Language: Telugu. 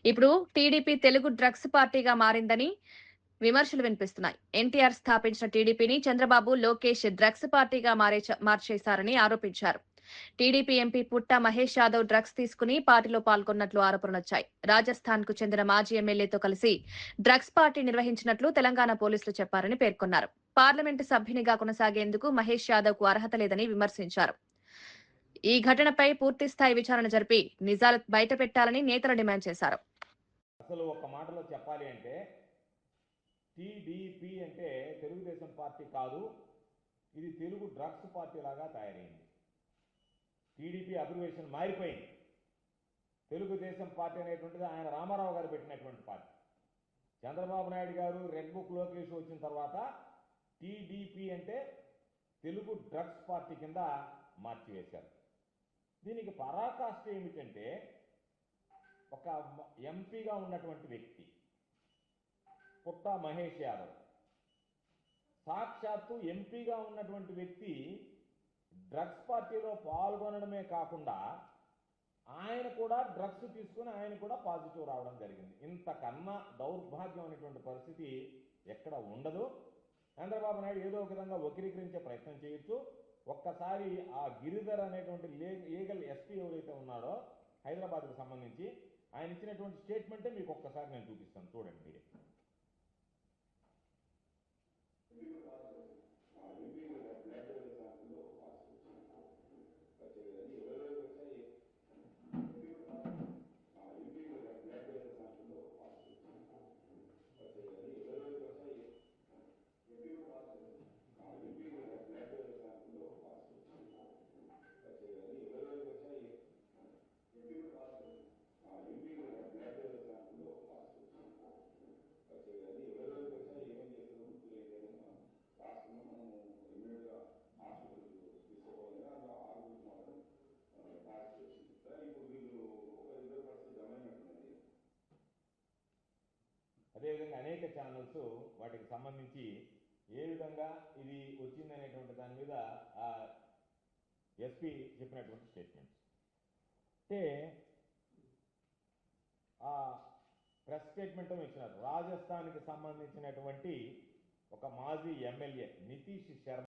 ఇప్పుడు టీడీపీ తెలుగు డ్రగ్స్ పార్టీగా మారిందని విమర్శలు వినిపిస్తున్నాయి. ఎన్టీఆర్ స్థాపించిన టీడీపీని చంద్రబాబు, లోకేష్ డ్రగ్స్ పార్టీగా మార్చేశారని ఆరోపించారు. టీడీపీ ఎంపీ పుట్ట మహేష్ యాదవ్ డ్రగ్స్ తీసుకుని పార్టీలో పాల్గొన్నట్లు ఆరోపణలొచ్చాయి. రాజస్థాన్ కు చెందిన మాజీ ఎమ్మెల్యేతో కలిసి డ్రగ్స్ పార్టీ నిర్వహించినట్లు తెలంగాణ పోలీసులు చెప్పారని పేర్కొన్నారు. పార్లమెంటు సభ్యునిగా కొనసాగేందుకు మహేష్ యాదవ్ కు అర్హత లేదని విమర్శించారు. ఈ ఘటనపై పూర్తిస్థాయి విచారణ జరిపి నిజాలు బయటపెట్టాలని నేతలు డిమాండ్ చేశారు. అసలు ఒక మాటలో చెప్పాలి అంటే టీడీపీ అంటే తెలుగుదేశం పార్టీ కాదు, ఇది తెలుగు డ్రగ్స్ పార్టీ లాగా తయారైంది. టీడీపీ అబ్రివేషన్ మారిపోయింది. తెలుగుదేశం పార్టీ అనేటువంటిది ఆయన రామారావు గారు పెట్టినటువంటి పార్టీ. చంద్రబాబు నాయుడు గారు రెడ్ బుక్ లోకేష్ వచ్చిన తర్వాత టీడీపీ అంటే తెలుగు డ్రగ్స్ పార్టీ కింద మార్చివేశారు. దీనికి పరాకాష్ట ఏమిటంటే ఒక ఎంపీగా ఉన్నటువంటి వ్యక్తి పుట్ట మహేష్ యాదవ్, సాక్షాత్తు ఎంపీగా ఉన్నటువంటి వ్యక్తి డ్రగ్స్ పార్టీలో పాల్గొనడమే కాకుండా ఆయన కూడా డ్రగ్స్ తీసుకుని ఆయన కూడా పాజిటివ్ రావడం జరిగింది. ఇంతకన్నా దౌర్భాగ్యం అనేటువంటి పరిస్థితి ఎక్కడ ఉండదు. చంద్రబాబు నాయుడు ఏదో ఒక విధంగా వక్రీకరించే ప్రయత్నం చేయొచ్చు. ఒక్కసారి ఆ గిరిధర్ అనేటువంటి లీగల్ ఎస్పీ ఎవరైతే ఉన్నాడో హైదరాబాద్కు సంబంధించి ఆయన ఇచ్చినటువంటి స్టేట్మెంటే మీకు ఒక్కసారి నేను చూపిస్తాను, చూడండి మీరే. అదేవిధంగా అనేక ఛానల్స్ వాటికి సంబంధించి ఏ విధంగా ఇది వచ్చిందనేటువంటి దాని మీద ఎస్పీ చెప్పినటువంటి స్టేట్మెంట్స్ అంటే ఆ ప్రెస్ స్టేట్మెంట్ ఇచ్చినారు. రాజస్థాన్కి సంబంధించినటువంటి ఒక మాజీ ఎమ్మెల్యే నితీష్ శర్మ